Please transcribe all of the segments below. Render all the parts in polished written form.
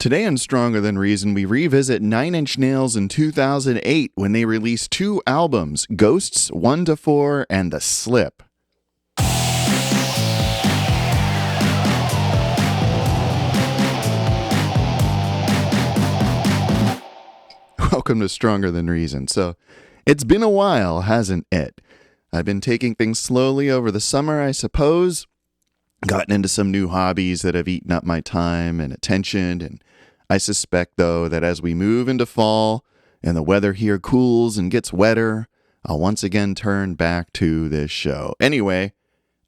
Today on Stronger Than Reason, we revisit Nine Inch Nails in 2008 when they released two albums, Ghosts 1 to 4 and The Slip. Welcome to Stronger Than Reason. So, it's been a while, hasn't it? I've been taking things slowly over the summer, I suppose. Gotten into some new hobbies that have eaten up my time and attention, and I suspect, though, that as we move into fall and the weather here cools and gets wetter, I'll once again turn back to this show. Anyway,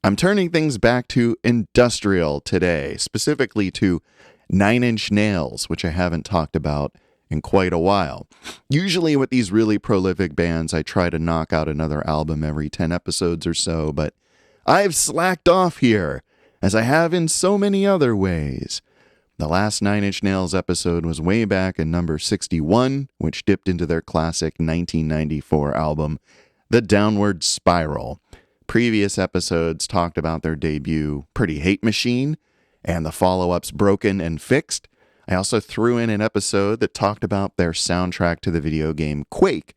I'm turning things back to industrial today, specifically to Nine Inch Nails, which I haven't talked about in quite a while. Usually with these really prolific bands, I try to knock out another album every 10 episodes or so, but I've slacked off here, as I have in so many other ways. The last Nine Inch Nails episode was way back in number 61, which dipped into their classic 1994 album, The Downward Spiral. Previous episodes talked about their debut, Pretty Hate Machine, and the follow-ups Broken and Fixed. I also threw in an episode that talked about their soundtrack to the video game Quake.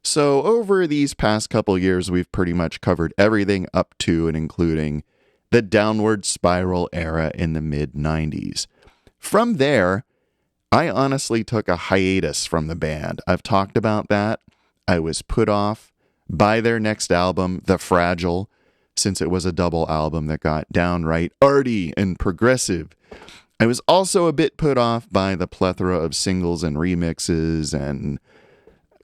So over these past couple years, we've pretty much covered everything up to and including the Downward Spiral era in the mid-90s. From there, I honestly took a hiatus from the band. I've talked about that. I was put off by their next album, The Fragile, since it was a double album that got downright arty and progressive. I was also a bit put off by the plethora of singles and remixes and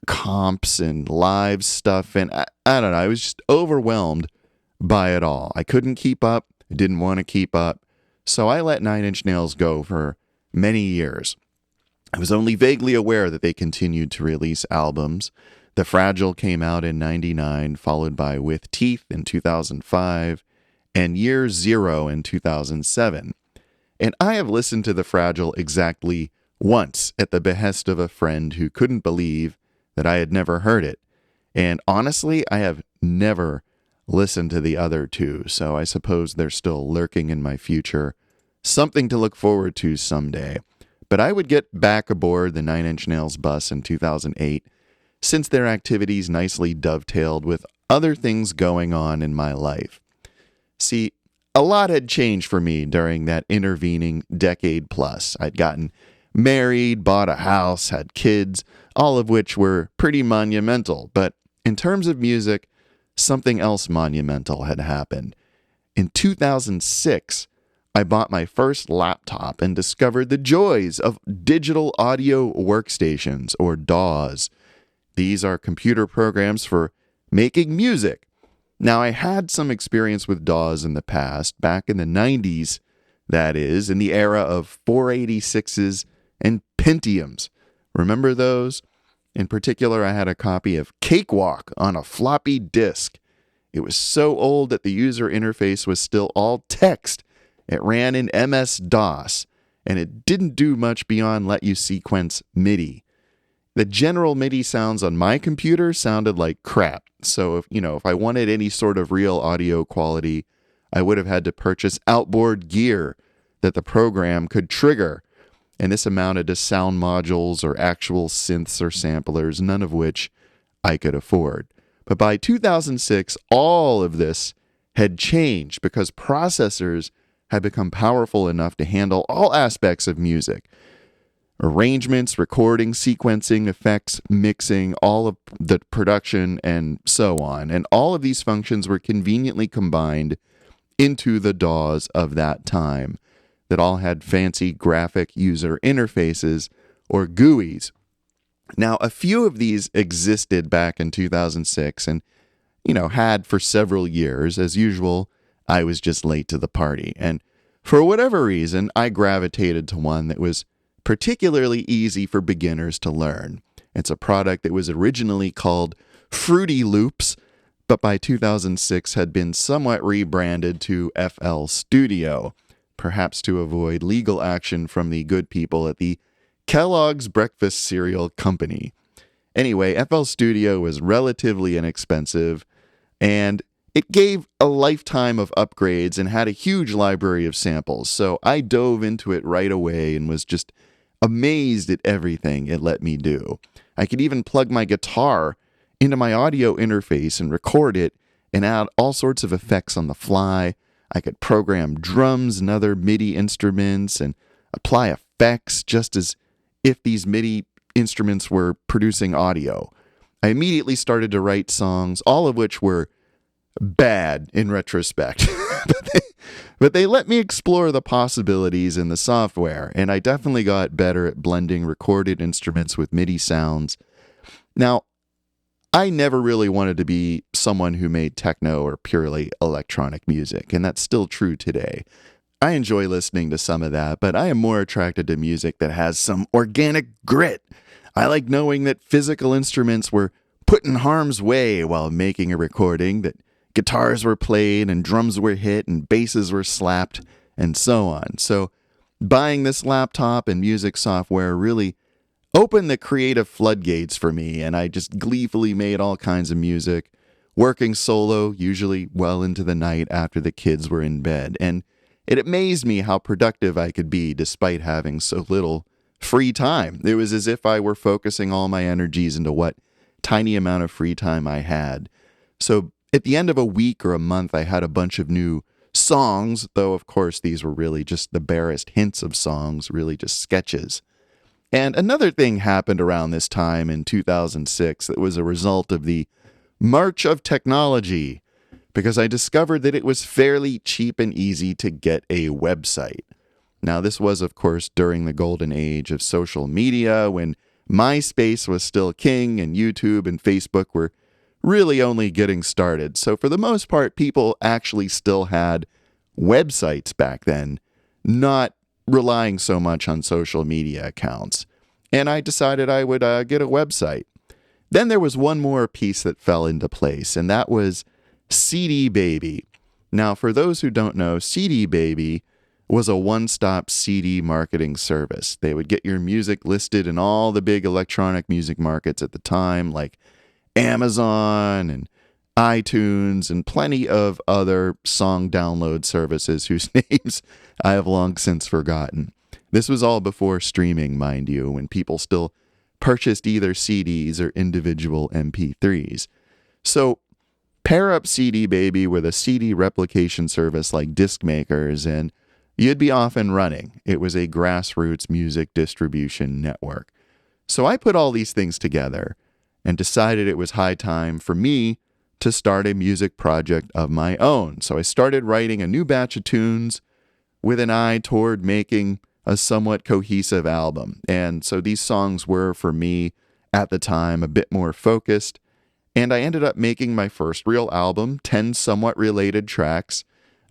comps and live stuff, and I don't know, I was just overwhelmed by it all. I couldn't keep up. I didn't want to keep up. So I let Nine Inch Nails go for many years. I was only vaguely aware that they continued to release albums. The Fragile came out in 99, followed by With Teeth in 2005, and Year Zero in 2007. And I have listened to The Fragile exactly once at the behest of a friend who couldn't believe that I had never heard it. And honestly, I have never listened to the other two, so I suppose they're still lurking in my future. Something to look forward to someday. But I would get back aboard the Nine Inch Nails bus in 2008, since their activities nicely dovetailed with other things going on in my life. See, a lot had changed for me during that intervening decade plus. I'd gotten married, bought a house, had kids, all of which were pretty monumental. But in terms of music, something else monumental had happened. In 2006, I bought my first laptop and discovered the joys of digital audio workstations, or DAWs. These are computer programs for making music. Now, I had some experience with DAWs in the past, back in the 90s, that is, in the era of 486s and Pentiums. Remember those? In particular, I had a copy of Cakewalk on a floppy disk. It was so old that the user interface was still all text. It ran in MS-DOS, and it didn't do much beyond let you sequence MIDI. The general MIDI sounds on my computer sounded like crap. So if I wanted any sort of real audio quality, I would have had to purchase outboard gear that the program could trigger. And this amounted to sound modules or actual synths or samplers, none of which I could afford. But by 2006, all of this had changed because processors had become powerful enough to handle all aspects of music. Arrangements, recording, sequencing, effects, mixing, all of the production, and so on. And all of these functions were conveniently combined into the DAWs of that time that all had fancy graphic user interfaces, or GUIs. Now, a few of these existed back in 2006 and, had for several years. As usual, I was just late to the party. And for whatever reason, I gravitated to one that was particularly easy for beginners to learn. It's a product that was originally called Fruity Loops, but by 2006 had been somewhat rebranded to FL Studio, perhaps to avoid legal action from the good people at the Kellogg's Breakfast Cereal Company. Anyway, FL Studio was relatively inexpensive, and it gave a lifetime of upgrades and had a huge library of samples, so I dove into it right away and was just amazed at everything it let me do. I could even plug my guitar into my audio interface and record it and add all sorts of effects on the fly. I could program drums and other MIDI instruments and apply effects just as if these MIDI instruments were producing audio. I immediately started to write songs, all of which were bad in retrospect. but they let me explore the possibilities in the software, and I definitely got better at blending recorded instruments with MIDI sounds. Now, I never really wanted to be someone who made techno or purely electronic music, and that's still true today. I enjoy listening to some of that, but I am more attracted to music that has some organic grit. I like knowing that physical instruments were put in harm's way while making a recording, that guitars were played and drums were hit and basses were slapped and so on. So buying this laptop and music software really opened the creative floodgates for me, and I just gleefully made all kinds of music, working solo, usually well into the night after the kids were in bed. And it amazed me how productive I could be despite having so little free time. It was as if I were focusing all my energies into what tiny amount of free time I had. So at the end of a week or a month, I had a bunch of new songs, though of course these were really just the barest hints of songs, really just sketches. And another thing happened around this time in 2006 that was a result of the march of technology, because I discovered that it was fairly cheap and easy to get a website. Now, this was, of course, during the golden age of social media, when MySpace was still king and YouTube and Facebook were really only getting started. So for the most part, people actually still had websites back then, not relying so much on social media accounts. And I decided I would get a website. Then there was one more piece that fell into place, and that was CD Baby. Now, for those who don't know, CD Baby was a one-stop CD marketing service. They would get your music listed in all the big electronic music markets at the time, like Amazon and iTunes and plenty of other song download services whose names I have long since forgotten. This was all before streaming, mind you, when people still purchased either CDs or individual MP3s. So pair up CD Baby with a CD replication service like Discmakers, and you'd be off and running. It was a grassroots music distribution network. So I put all these things together and decided it was high time for me to start a music project of my own. So I started writing a new batch of tunes with an eye toward making a somewhat cohesive album. And so these songs were, for me, at the time, a bit more focused. And I ended up making my first real album, 10 somewhat related tracks.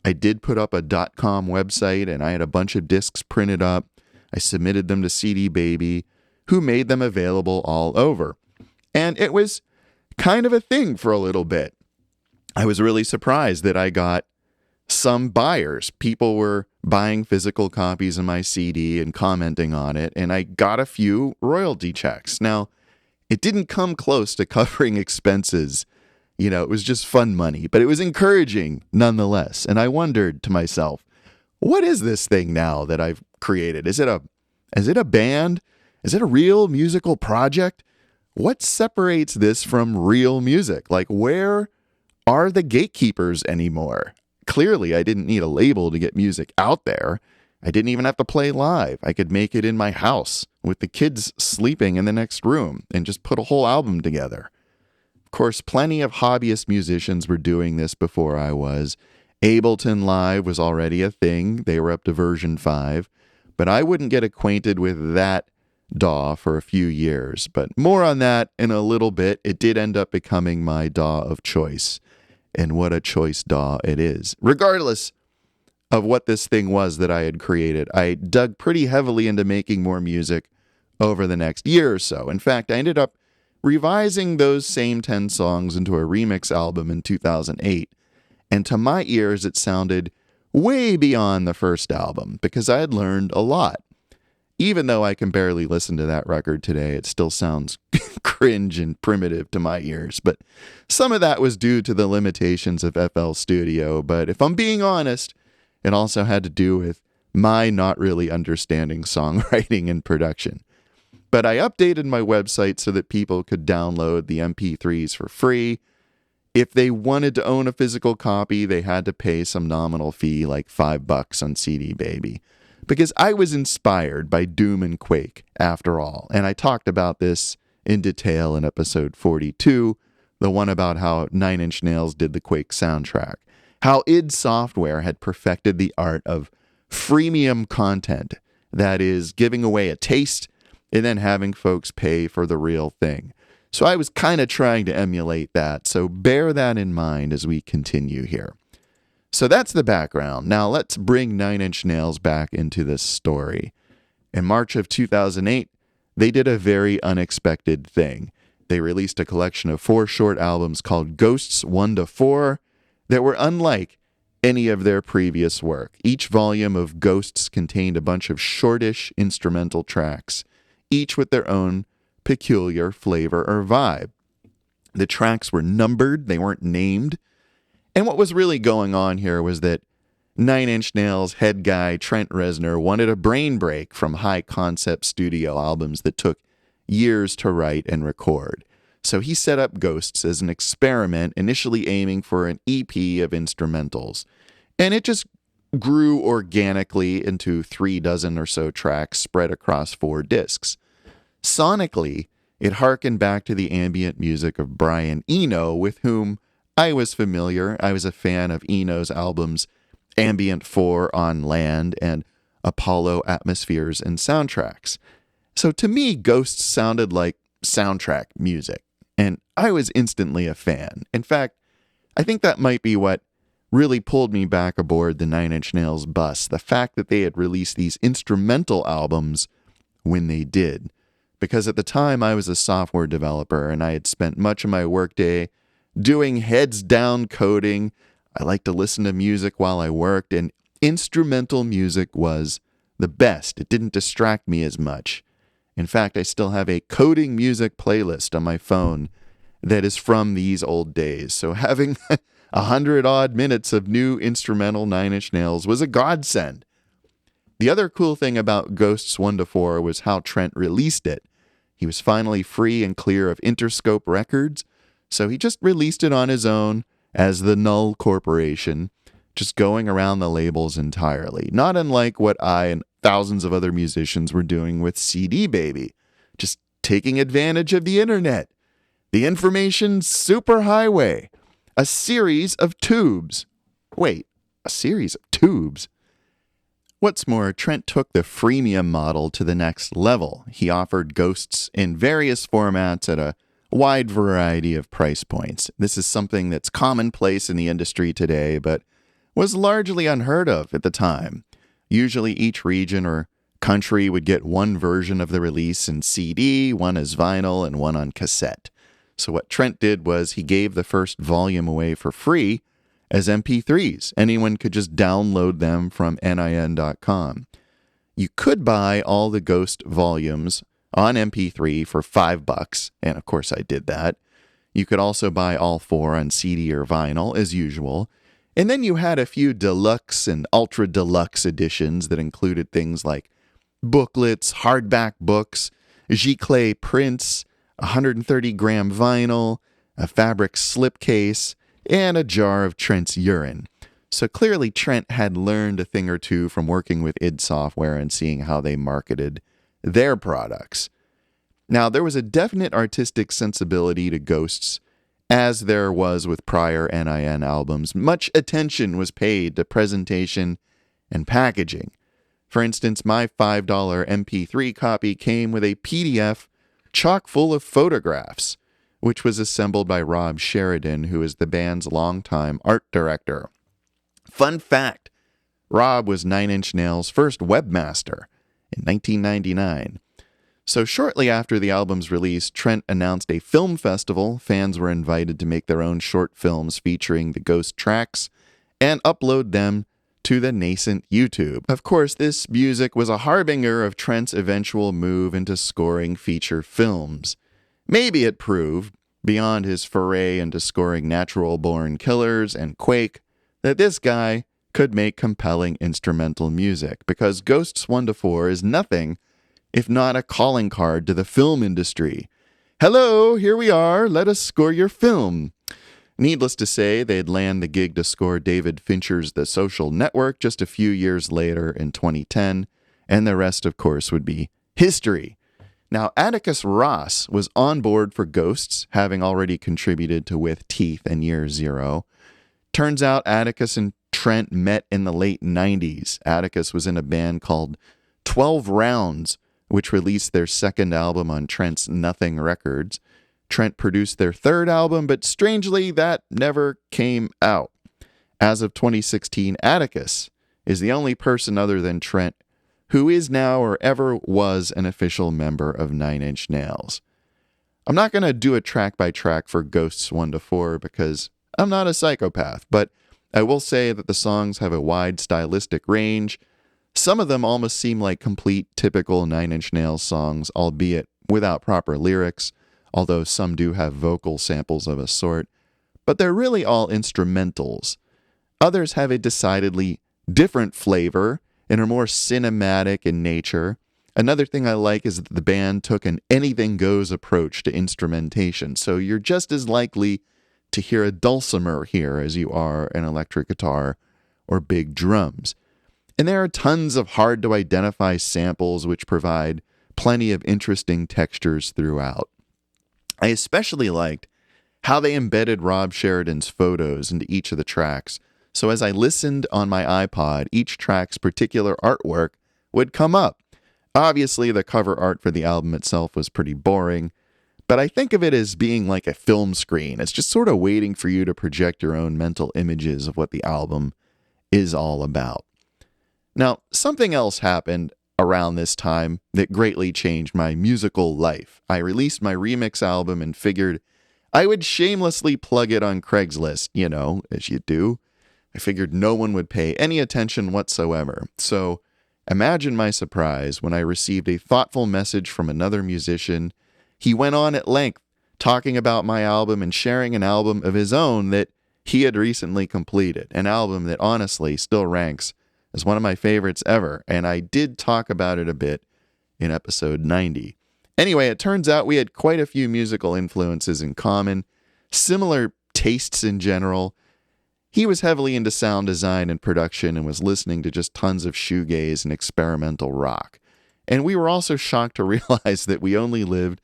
I did put up a .com website, and I had a bunch of discs printed up. I submitted them to CD Baby, who made them available all over. And it was kind of a thing for a little bit. I was really surprised that I got some buyers. People were buying physical copies of my CD and commenting on it, and I got a few royalty checks. Now, it didn't come close to covering expenses. You know, it was just fun money, but it was encouraging nonetheless. And I wondered to myself, what is this thing now that I've created? Is it a band? Is it a real musical project? What separates this from real music? Like, where are the gatekeepers anymore? Clearly, I didn't need a label to get music out there. I didn't even have to play live. I could make it in my house with the kids sleeping in the next room and just put a whole album together. Of course, plenty of hobbyist musicians were doing this before I was. Ableton Live was already a thing. They were up to version 5. But I wouldn't get acquainted with that DAW for a few years. But more on that in a little bit. It did end up becoming my DAW of choice. And what a choice DAW it is. Regardless of what this thing was that I had created, I dug pretty heavily into making more music over the next year or so. In fact, I ended up revising those same 10 songs into a remix album in 2008. And to my ears, it sounded way beyond the first album because I had learned a lot. Even though I can barely listen to that record today, it still sounds cringe and primitive to my ears. But some of that was due to the limitations of FL Studio. But if I'm being honest, it also had to do with my not really understanding songwriting and production. But I updated my website so that people could download the MP3s for free. If they wanted to own a physical copy, they had to pay some nominal fee, like $5 on CD Baby. Because I was inspired by Doom and Quake, after all. And I talked about this in detail in episode 42, the one about how Nine Inch Nails did the Quake soundtrack. How id Software had perfected the art of freemium content, that is, giving away a taste and then having folks pay for the real thing. So I was kind of trying to emulate that, so bear that in mind as we continue here. So that's the background. Now let's bring Nine Inch Nails back into this story. In March of 2008, they did a very unexpected thing. They released a collection of 4 short albums called Ghosts 1 to 4 that were unlike any of their previous work. Each volume of Ghosts contained a bunch of shortish instrumental tracks, each with their own peculiar flavor or vibe. The tracks were numbered, they weren't named. And what was really going on here was that Nine Inch Nails head guy Trent Reznor wanted a brain break from high-concept studio albums that took years to write and record. So he set up Ghosts as an experiment, initially aiming for an EP of instrumentals. And it just grew organically into 36 or so tracks spread across 4 discs. Sonically, it harkened back to the ambient music of Brian Eno, with whom I was familiar. I was a fan of Eno's albums Ambient 4 on Land and Apollo Atmospheres and Soundtracks. So to me, Ghosts sounded like soundtrack music, and I was instantly a fan. In fact, I think that might be what really pulled me back aboard the Nine Inch Nails bus, the fact that they had released these instrumental albums when they did. Because at the time I was a software developer and I had spent much of my workday doing heads down coding. I liked to listen to music while I worked, and instrumental music was the best. It didn't distract me as much. In fact, I still have a coding music playlist on my phone that is from these old days. So having 100-odd minutes of new instrumental Nine Inch Nails was a godsend. The other cool thing about Ghosts 1 to 4 was how Trent released it. He was finally free and clear of Interscope Records, so he just released it on his own as the Null Corporation, just going around the labels entirely. Not unlike what I and thousands of other musicians were doing with CD Baby, just taking advantage of the internet. The information superhighway. A series of tubes. Wait, a series of tubes? What's more, Trent took the freemium model to the next level. He offered Ghosts in various formats at a wide variety of price points. This is something that's commonplace in the industry today, but was largely unheard of at the time. Usually each region or country would get one version of the release in CD, one as vinyl, and one on cassette. So what Trent did was he gave the first volume away for free as MP3s. Anyone could just download them from nin.com. You could buy all the Ghost volumes on MP3 for $5, and of course I did that. You could also buy all 4 on CD or vinyl, as usual. And then you had a few deluxe and ultra deluxe editions that included things like booklets, hardback books, giclée prints, 130-gram vinyl, a fabric slipcase, and a jar of Trent's urine. So clearly Trent had learned a thing or two from working with id Software and seeing how they marketed their products. Now, there was a definite artistic sensibility to Ghosts, as there was with prior NIN albums. Much attention was paid to presentation and packaging. For instance, my $5 MP3 copy came with a PDF chock full of photographs, which was assembled by Rob Sheridan, who is the band's longtime art director. Fun fact, Rob was Nine Inch Nails' first webmaster in 1999. So shortly after the album's release, Trent announced a film festival. Fans were invited to make their own short films featuring the Ghost tracks and upload them to the nascent YouTube. Of course, this music was a harbinger of Trent's eventual move into scoring feature films. Maybe it proved, beyond his foray into scoring Natural Born Killers and Quake, that this guy could make compelling instrumental music, because Ghosts 1 to 4 is nothing if not a calling card to the film industry. Hello, here we are, let us score your film. Needless to say, they'd land the gig to score David Fincher's The Social Network just a few years later in 2010, and the rest, of course, would be history. Now, Atticus Ross was on board for Ghosts, having already contributed to With Teeth and Year Zero. Turns out Atticus and Trent met in the late 90s. Atticus was in a band called 12 Rounds, which released their second album on Trent's Nothing Records. Trent produced their third album, but strangely, that never came out. As of 2016, Atticus is the only person other than Trent who is now or ever was an official member of Nine Inch Nails. I'm not going to do a track-by-track for Ghosts 1 to 4 because I'm not a psychopath, but I will say that the songs have a wide stylistic range. Some of them almost seem like complete typical Nine Inch Nails songs, albeit without proper lyrics, although some do have vocal samples of a sort, but they're really all instrumentals. Others have a decidedly different flavor and are more cinematic in nature. Another thing I like is that the band took an anything-goes approach to instrumentation, so you're just as likely to hear a dulcimer here as you are an electric guitar or big drums. And there are tons of hard-to-identify samples which provide plenty of interesting textures throughout. I especially liked how they embedded Rob Sheridan's photos into each of the tracks. So as I listened on my iPod, each track's particular artwork would come up. Obviously, the cover art for the album itself was pretty boring, but I think of it as being like a film screen. It's just sort of waiting for you to project your own mental images of what the album is all about. Now, something else happened around this time that greatly changed my musical life. I released my remix album and figured I would shamelessly plug it on Craigslist, as you do. I figured no one would pay any attention whatsoever. So imagine my surprise when I received a thoughtful message from another musician. He went on at length talking about my album and sharing an album of his own that he had recently completed, an album that honestly still ranks as one of my favorites ever, and I did talk about it a bit in episode 90. Anyway, it turns out we had quite a few musical influences in common, similar tastes in general. He was heavily into sound design and production and was listening to just tons of shoegaze and experimental rock. And we were also shocked to realize that we only lived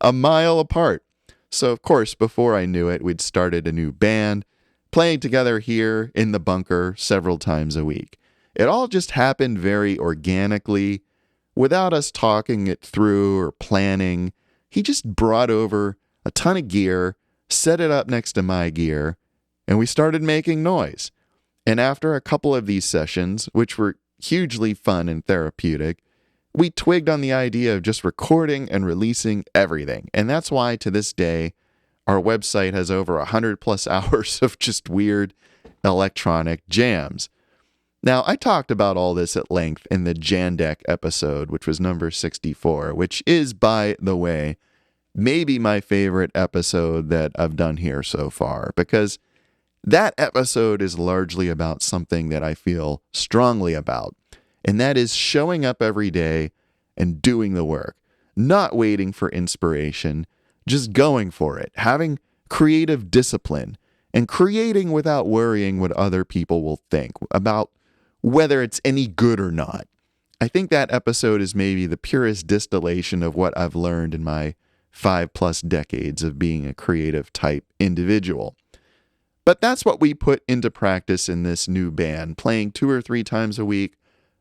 a mile apart. So, of course, before I knew it, we'd started a new band, playing together here in the bunker several times a week. It all just happened very organically, without us talking it through or planning. He just brought over a ton of gear, set it up next to my gear, and we started making noise. And after a couple of these sessions, which were hugely fun and therapeutic, we twigged on the idea of just recording and releasing everything. And that's why, to this day, our website has over 100 plus hours of just weird electronic jams. Now, I talked about all this at length in the Jandek episode, which was number 64, which is, by the way, maybe my favorite episode that I've done here so far, because that episode is largely about something that I feel strongly about, and that is showing up every day and doing the work, not waiting for inspiration, just going for it, having creative discipline, and creating without worrying what other people will think about whether it's any good or not. I think that episode is maybe the purest distillation of what I've learned in my 5+ decades of being a creative type individual. But that's what we put into practice in this new band, playing 2 or 3 times a week,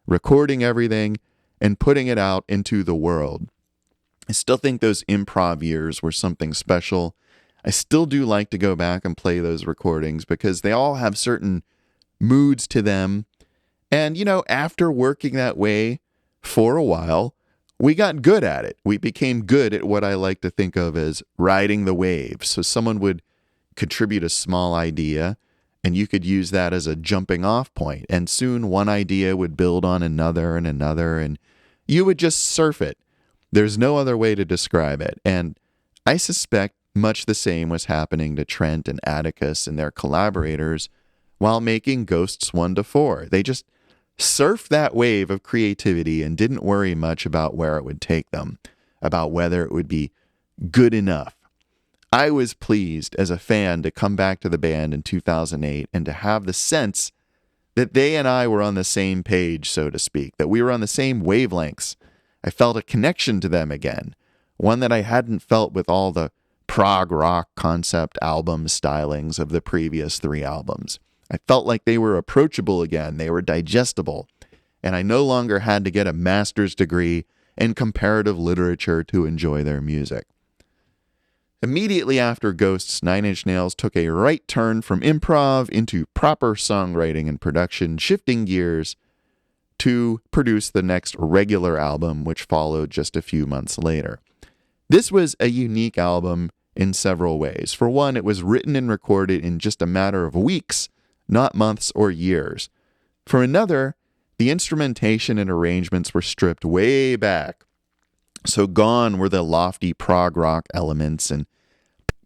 recording everything, and putting it out into the world. I still think those improv years were something special. I still do like to go back and play those recordings because they all have certain moods to them. And, after working that way for a while, we got good at it. We became good at what I like to think of as riding the wave. So someone would contribute a small idea, and you could use that as a jumping off point. And soon one idea would build on another, and you would just surf it. There's no other way to describe it. And I suspect much the same was happening to Trent and Atticus and their collaborators while making Ghosts 1 to 4. They just surfed that wave of creativity and didn't worry much about where it would take them, about whether it would be good enough. I was pleased as a fan to come back to the band in 2008 and to have the sense that they and I were on the same page, so to speak, that we were on the same wavelengths. I felt a connection to them again, one that I hadn't felt with all the prog rock concept album stylings of the previous 3 albums. I felt like they were approachable again, they were digestible, and I no longer had to get a master's degree in comparative literature to enjoy their music. Immediately after Ghosts, Nine Inch Nails took a right turn from improv into proper songwriting and production, shifting gears to produce the next regular album, which followed just a few months later. This was a unique album in several ways. For one, it was written and recorded in just a matter of weeks, not months or years. For another, the instrumentation and arrangements were stripped way back. So gone were the lofty prog rock elements and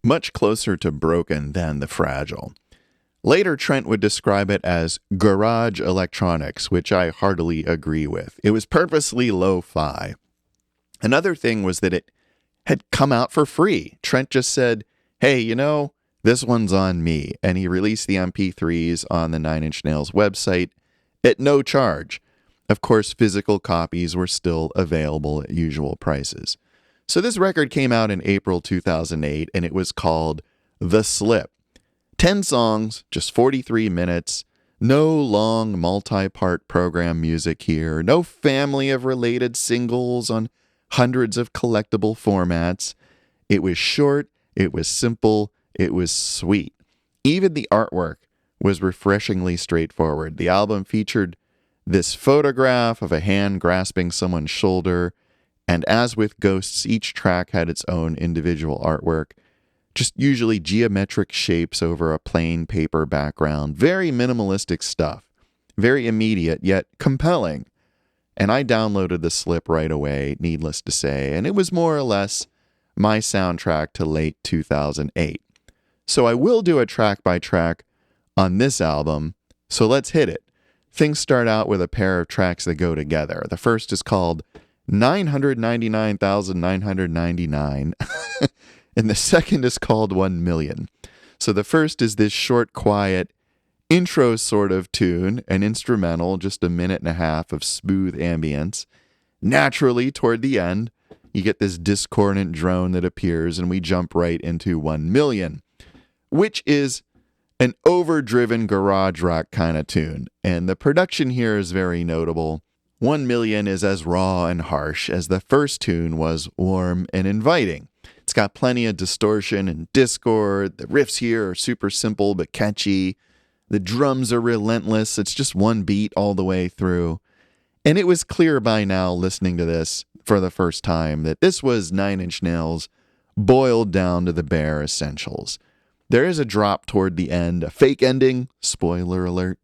much closer to broken than the fragile. Later, Trent would describe it as garage electronics, which I heartily agree with. It was purposely lo-fi. Another thing was that it had come out for free. Trent just said, hey, this one's on me. And he released the MP3s on the Nine Inch Nails website at no charge. Of course, physical copies were still available at usual prices. So this record came out in April 2008, and it was called The Slip. 10 songs, just 43 minutes, no long multi-part program music here, no family of related singles on hundreds of collectible formats. It was short, it was simple, it was sweet. Even the artwork was refreshingly straightforward. The album featured this photograph of a hand grasping someone's shoulder, and as with Ghosts, each track had its own individual artwork, just usually geometric shapes over a plain paper background. Very minimalistic stuff, very immediate yet compelling. And I downloaded The Slip right away, needless to say, and it was more or less my soundtrack to late 2008. So I will do a track by track on this album, so let's hit it. Things start out with a pair of tracks that go together. The first is called 999,999, and the second is called 1 Million. So the first is this short, quiet intro sort of tune, an instrumental, just a minute and a half of smooth ambience. Naturally, toward the end, you get this discordant drone that appears, and we jump right into 1 Million, which is an overdriven garage rock kind of tune. And the production here is very notable. 1 Million is as raw and harsh as the first tune was warm and inviting. It's got plenty of distortion and discord. The riffs here are super simple but catchy. The drums are relentless. It's just one beat all the way through. And it was clear by now, listening to this for the first time, that this was Nine Inch Nails boiled down to the bare essentials. There is a drop toward the end, a fake ending, spoiler alert.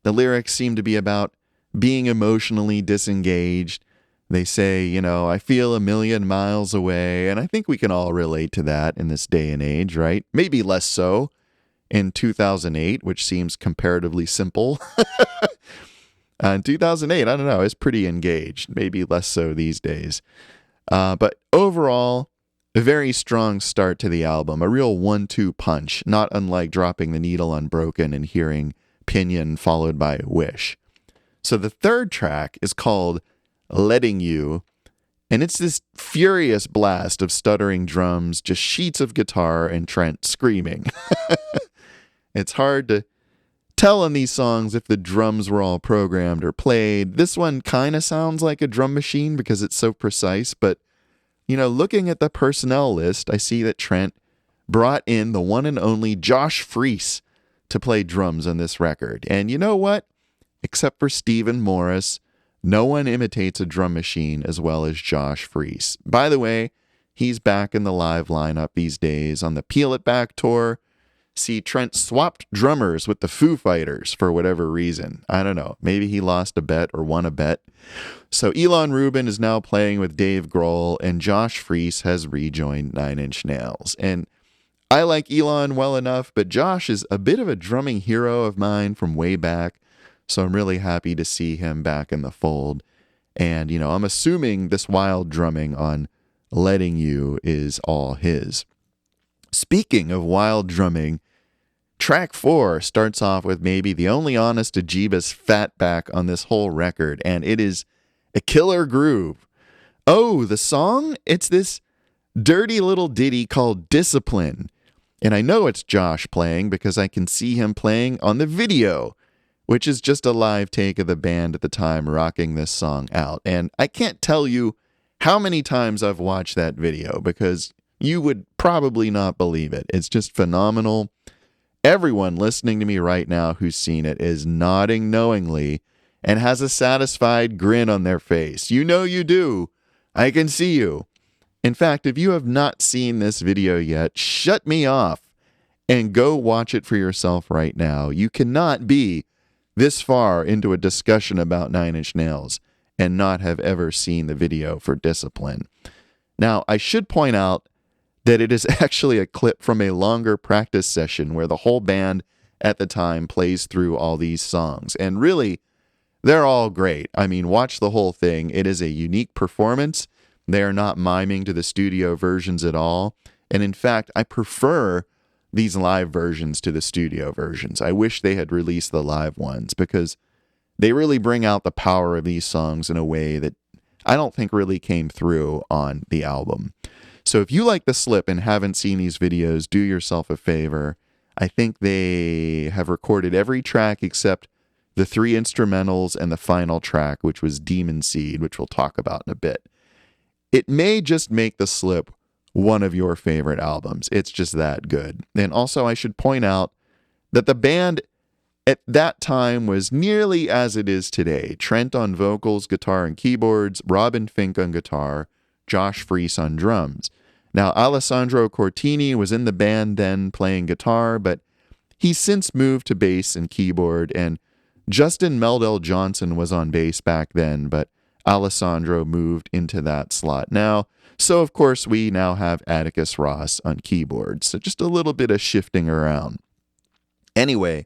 The lyrics seem to be about being emotionally disengaged. They say, I feel a million miles away, and I think we can all relate to that in this day and age, right? Maybe less so in 2008, which seems comparatively simple. In 2008, I don't know, it's pretty engaged. Maybe less so these days. But overall, a very strong start to the album, a real 1-2 punch, not unlike dropping the needle on Broken and hearing Pinion followed by Wish. So the third track is called Letting You, and it's this furious blast of stuttering drums, just sheets of guitar and Trent screaming. It's hard to tell in these songs if the drums were all programmed or played. This one kind of sounds like a drum machine because it's so precise, but looking at the personnel list, I see that Trent brought in the one and only Josh Freese to play drums on this record. And you know what? Except for Stephen Morris, no one imitates a drum machine as well as Josh Freese. By the way, he's back in the live lineup these days on the Peel It Back tour. See, Trent swapped drummers with the Foo Fighters for whatever reason. I don't know. Maybe he lost a bet or won a bet. So Elon Rubin is now playing with Dave Grohl, and Josh Freese has rejoined Nine Inch Nails. And I like Elon well enough, but Josh is a bit of a drumming hero of mine from way back. So I'm really happy to see him back in the fold. And, I'm assuming this wild drumming on Letting You is all his. Speaking of wild drumming, track 4 starts off with maybe the only honest to Jeebus fatback on this whole record, and it is a killer groove. Oh, the song? It's this dirty little ditty called Discipline. And I know it's Josh playing because I can see him playing on the video, which is just a live take of the band at the time rocking this song out. And I can't tell you how many times I've watched that video because you would probably not believe it. It's just phenomenal. Everyone listening to me right now who's seen it is nodding knowingly and has a satisfied grin on their face. You know you do. I can see you. In fact, if you have not seen this video yet, shut me off and go watch it for yourself right now. You cannot be this far into a discussion about Nine Inch Nails and not have ever seen the video for Discipline. Now, I should point out that it is actually a clip from a longer practice session where the whole band at the time plays through all these songs. And really, they're all great. I mean, watch the whole thing. It is a unique performance. They are not miming to the studio versions at all. And in fact, I prefer these live versions to the studio versions. I wish they had released the live ones because they really bring out the power of these songs in a way that I don't think really came through on the album. So if you like The Slip and haven't seen these videos, do yourself a favor. I think they have recorded every track except the 3 instrumentals and the final track, which was Demon Seed, which we'll talk about in a bit. It may just make The Slip one of your favorite albums. It's just that good. And also I should point out that the band at that time was nearly as it is today. Trent on vocals, guitar, and keyboards, Robin Fink on guitar, Josh Freese on drums. Now, Alessandro Cortini was in the band then playing guitar, but he's since moved to bass and keyboard, and Justin Meldell Johnson was on bass back then, but Alessandro moved into that slot now. So, of course, we now have Atticus Ross on keyboards. So just a little bit of shifting around. Anyway,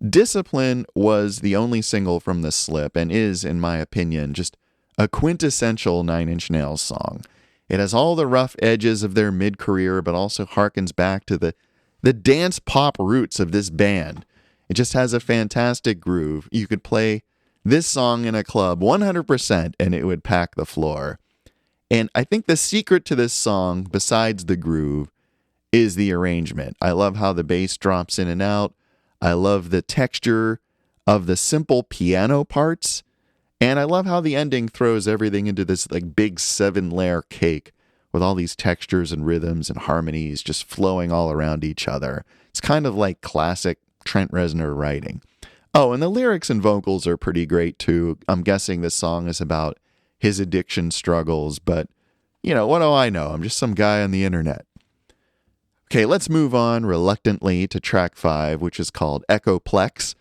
Discipline was the only single from The Slip and is, in my opinion, just a quintessential Nine Inch Nails song. It has all the rough edges of their mid-career, but also harkens back to the dance pop roots of this band. It just has a fantastic groove. You could play this song in a club 100% and it would pack the floor. And I think the secret to this song, besides the groove, is the arrangement. I love how the bass drops in and out. I love the texture of the simple piano parts. And I love how the ending throws everything into this big 7-layer cake with all these textures and rhythms and harmonies just flowing all around each other. It's kind of like classic Trent Reznor writing. Oh, and the lyrics and vocals are pretty great too. I'm guessing this song is about his addiction struggles, but, what do I know? I'm just some guy on the internet. Okay, let's move on reluctantly to track 5, which is called Echoplex.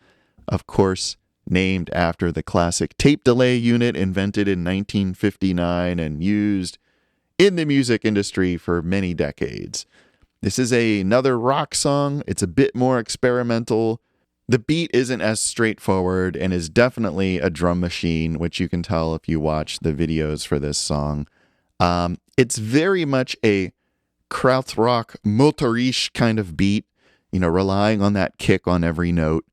Of course, named after the classic tape delay unit invented in 1959 and used in the music industry for many decades. This is another rock song. It's a bit more experimental. The beat isn't as straightforward and is definitely a drum machine, which you can tell if you watch the videos for this song. It's very much a krautrock, motorish kind of beat, relying on that kick on every note.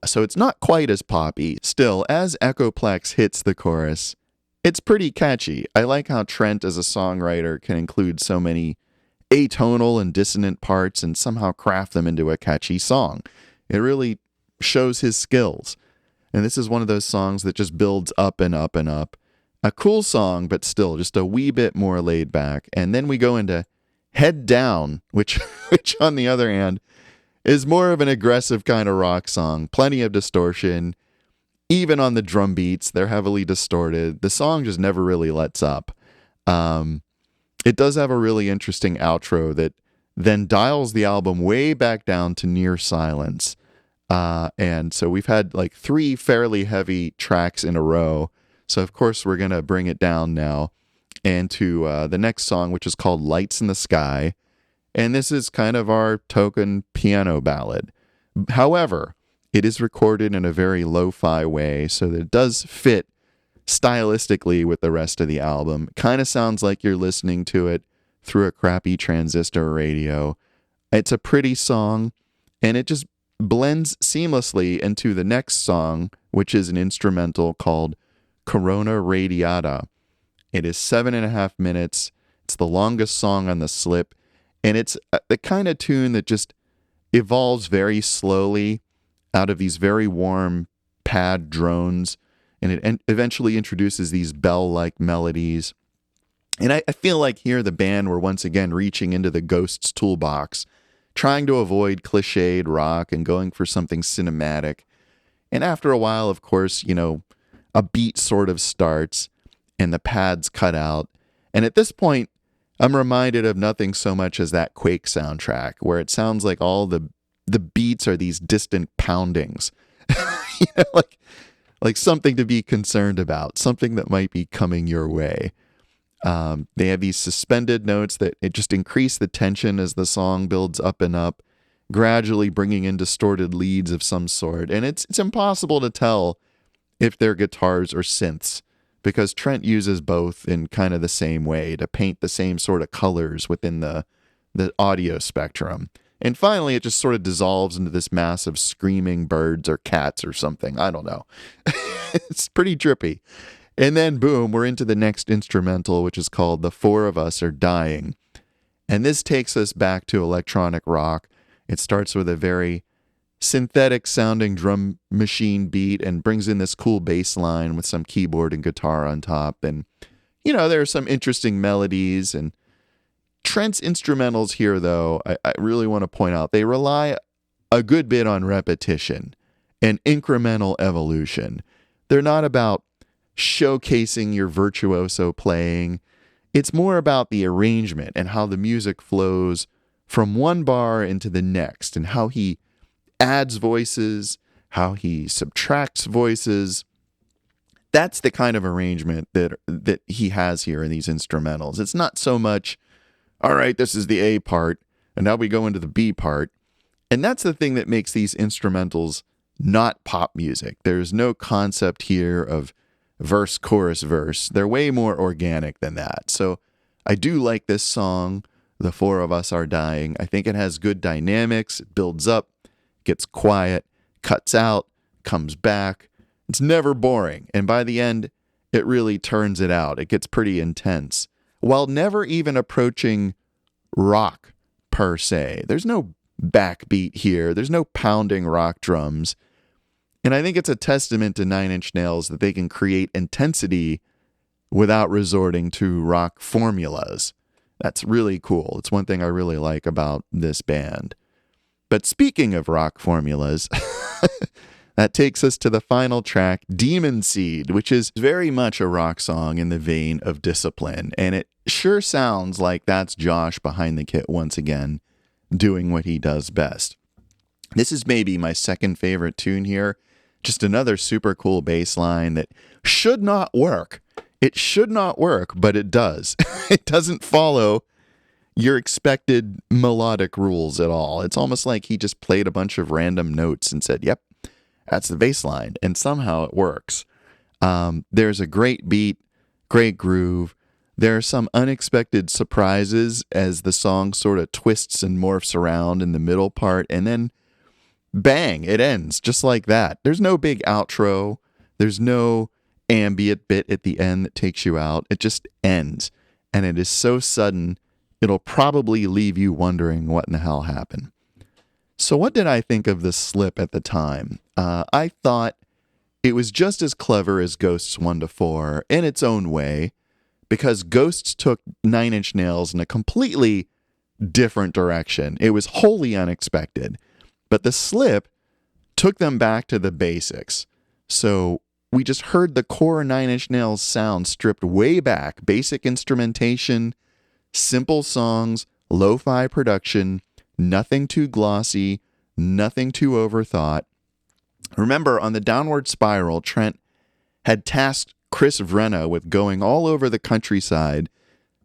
So it's not quite as poppy. Still, as Echoplex hits the chorus, it's pretty catchy. I like how Trent as a songwriter can include so many atonal and dissonant parts and somehow craft them into a catchy song. It really shows his skills. And this is one of those songs that just builds up and up and up. A cool song, but still just a wee bit more laid back. And then we go into Head Down, which on the other hand is more of an aggressive kind of rock song. Plenty of distortion. Even on the drum beats, they're heavily distorted. The song just never really lets up. It does have a really interesting outro that then dials the album way back down to near silence. And so we've had 3 fairly heavy tracks in a row. So of course we're going to bring it down now and to the next song, which is called Lights in the Sky. And this is kind of our token piano ballad. However, it is recorded in a very lo-fi way, so that it does fit stylistically with the rest of the album. Kind of sounds like you're listening to it through a crappy transistor radio. It's a pretty song, and it just blends seamlessly into the next song, which is an instrumental called Corona Radiata. It is 7.5 minutes. It's the longest song on the slip, and it's the kind of tune that just evolves very slowly out of these very warm pad drones, and it eventually introduces these bell-like melodies. And I feel like here the band were once again reaching into the Ghosts toolbox, trying to avoid cliched rock and going for something cinematic. And after a while, of course, a beat sort of starts and the pads cut out. And at this point, I'm reminded of nothing so much as that Quake soundtrack, where it sounds like all the beats are these distant poundings. Like something to be concerned about, something that might be coming your way. They have these suspended notes that it just increase the tension as the song builds up and up, gradually bringing in distorted leads of some sort. And it's impossible to tell if they're guitars or synths, because Trent uses both in kind of the same way to paint the same sort of colors within the audio spectrum. And finally, it just sort of dissolves into this mass of screaming birds or cats or something. I don't know. It's pretty trippy. And then, boom, we're into the next instrumental, which is called The Four of Us Are Dying. And this takes us back to electronic rock. It starts with a very synthetic-sounding drum machine beat and brings in this cool bass line with some keyboard and guitar on top. And, there are some interesting melodies. And Trent's instrumentals here, though, I really want to point out, they rely a good bit on repetition and incremental evolution. They're not about showcasing your virtuoso playing. It's more about the arrangement and how the music flows from one bar into the next, and how he adds voices, how he subtracts voices. That's the kind of arrangement that he has here in these instrumentals. It's not so much, all right, this is the A part, and now we go into the B part. And that's the thing that makes these instrumentals not pop music. There's no concept here of verse, chorus, verse. They're way more organic than that. So I do like this song, The Four of Us Are Dying. I think it has good dynamics. It builds up, gets quiet, cuts out, comes back. It's never boring. And by the end, it really turns it out. It gets pretty intense, while never even approaching rock per se. There's no backbeat here. There's no pounding rock drums. And I think it's a testament to Nine Inch Nails that they can create intensity without resorting to rock formulas. That's really cool. It's one thing I really like about this band. But speaking of rock formulas, that takes us to the final track, Demon Seed, which is very much a rock song in the vein of Discipline. And it sure sounds like that's Josh behind the kit once again, doing what he does best. This is maybe my second favorite tune here. Just another super cool bass line that should not work. It should not work, but it does. It doesn't follow your expected melodic rules at all. It's almost like he just played a bunch of random notes and said, yep, that's the bass line. And somehow it works. There's a great beat, great groove. There are some unexpected surprises as the song sort of twists and morphs around in the middle part. And then bang, it ends just like that. There's no big outro. There's no ambient bit at the end that takes you out. It just ends. And it is so sudden, it'll probably leave you wondering what in the hell happened. So what did I think of this slip at the time? I thought it was just as clever as Ghosts 1 to 4 in its own way, because Ghosts took Nine Inch Nails in a completely different direction. It was wholly unexpected. But the slip took them back to the basics. So we just heard the core Nine Inch Nails sound stripped way back. Basic instrumentation, simple songs, lo-fi production, nothing too glossy, nothing too overthought. Remember, on the Downward Spiral, Trent had tasked Chris Vrenna with going all over the countryside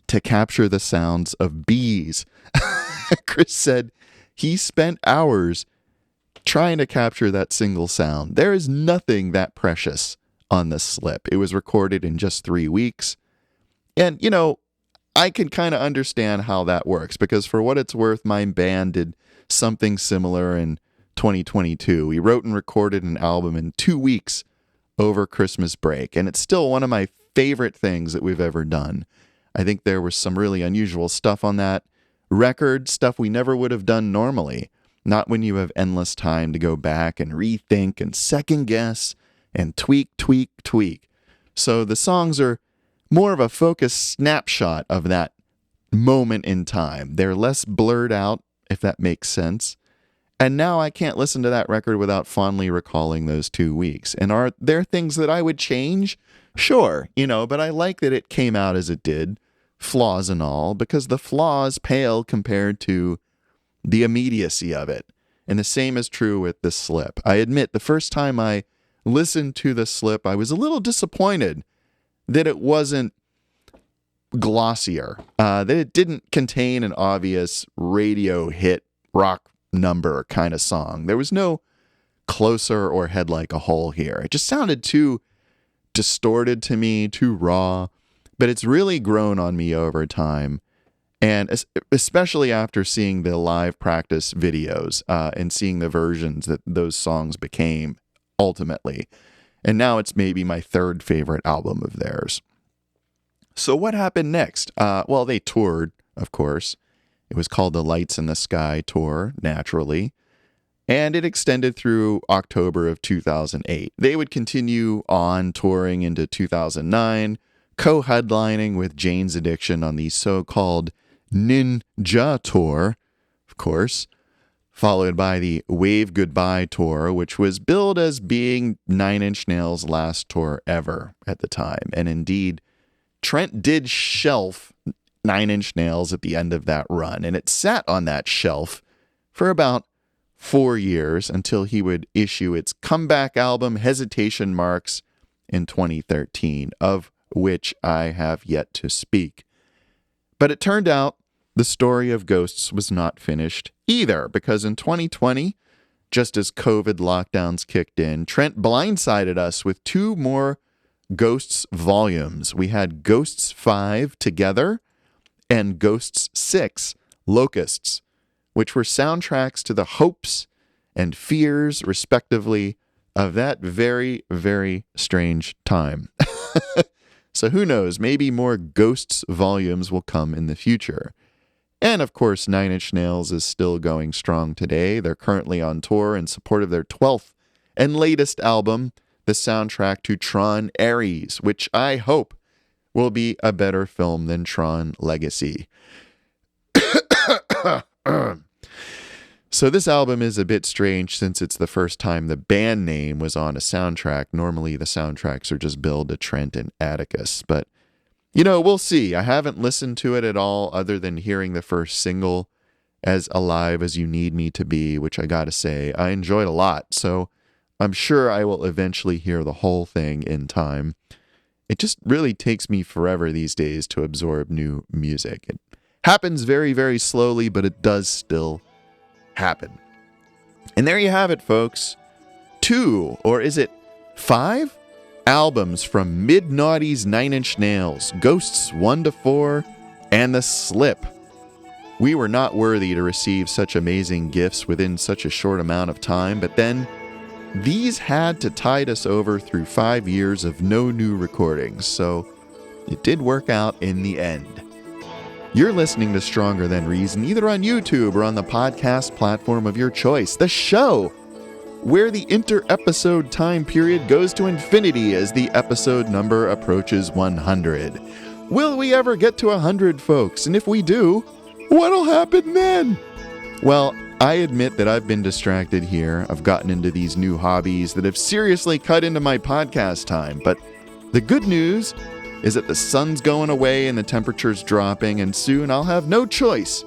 to capture the sounds of bees. Chris said he spent hours trying to capture that single sound. There is nothing that precious on the slip. It was recorded in just 3 weeks. And, I can kind of understand how that works because for what it's worth, my band did something similar in 2022. We wrote and recorded an album in 2 weeks over Christmas break, and it's still one of my favorite things that we've ever done. I think there was some really unusual stuff on that record, stuff we never would have done normally, not when you have endless time to go back and rethink and second guess and tweak. So the songs are more of a focused snapshot of that moment in time. They're less blurred out, if that makes sense. And now I can't listen to that record without fondly recalling those 2 weeks. And are there things that I would change? Sure, but I like that it came out as it did, flaws and all, because the flaws pale compared to the immediacy of it. And the same is true with the slip. I admit the first time I listened to the slip, I was a little disappointed that it wasn't glossier, that it didn't contain an obvious radio hit rock number kind of song. There was no Closer or Head Like a Hole here. It just sounded too distorted to me, too raw, but it's really grown on me over time. And especially after seeing the live practice videos and seeing the versions that those songs became ultimately. And now it's maybe my third favorite album of theirs. So what happened next? Well, they toured, of course. It was called the Lights in the Sky Tour, naturally. And it extended through October of 2008. They would continue on touring into 2009, co-headlining with Jane's Addiction on the so-called Ninja Tour, of course, followed by the Wave Goodbye Tour, which was billed as being Nine Inch Nails' last tour ever at the time. And indeed, Trent did shelf Nine Inch Nails at the end of that run, and it sat on that shelf for about 4 years until he would issue its comeback album, Hesitation Marks, in 2013, of which I have yet to speak. But it turned out the story of Ghosts was not finished either, because in 2020, just as COVID lockdowns kicked in, Trent blindsided us with 2 more Ghosts volumes. We had Ghosts 5 Together and Ghosts 6 Locusts, which were soundtracks to the hopes and fears, respectively, of that very, very strange time. So who knows, maybe more Ghosts volumes will come in the future. And of course, Nine Inch Nails is still going strong today. They're currently on tour in support of their 12th and latest album, the soundtrack to Tron Ares, which I hope will be a better film than Tron Legacy. So this album is a bit strange since it's the first time the band name was on a soundtrack. Normally the soundtracks are just billed to Trent and Atticus, but we'll see. I haven't listened to it at all other than hearing the first single, As Alive as You Need Me to Be, which I gotta say, I enjoyed a lot. So I'm sure I will eventually hear the whole thing in time. It just really takes me forever these days to absorb new music. It happens very, very slowly, but it does still happen. And there you have it, folks. 2, or is it 5? Albums from mid-noughties Nine Inch Nails, Ghosts 1 to 4, and The Slip. We were not worthy to receive such amazing gifts within such a short amount of time, but then these had to tide us over through 5 years of no new recordings, so it did work out in the end. You're listening to Stronger Than Reason, either on YouTube or on the podcast platform of your choice. The show where the inter-episode time period goes to infinity as the episode number approaches 100. Will we ever get to 100, folks? And if we do, what'll happen then? Well, I admit that I've been distracted here. I've gotten into these new hobbies that have seriously cut into my podcast time. But the good news is that the sun's going away and the temperature's dropping, and soon I'll have no choice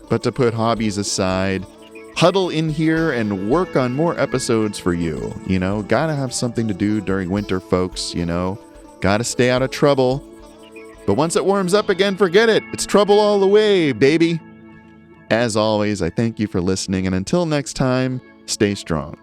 but to put hobbies aside, huddle in here and work on more episodes for you. Gotta have something to do during winter, folks, Gotta stay out of trouble. But once it warms up again, forget it. It's trouble all the way, baby. As always, I thank you for listening, and until next time, stay strong.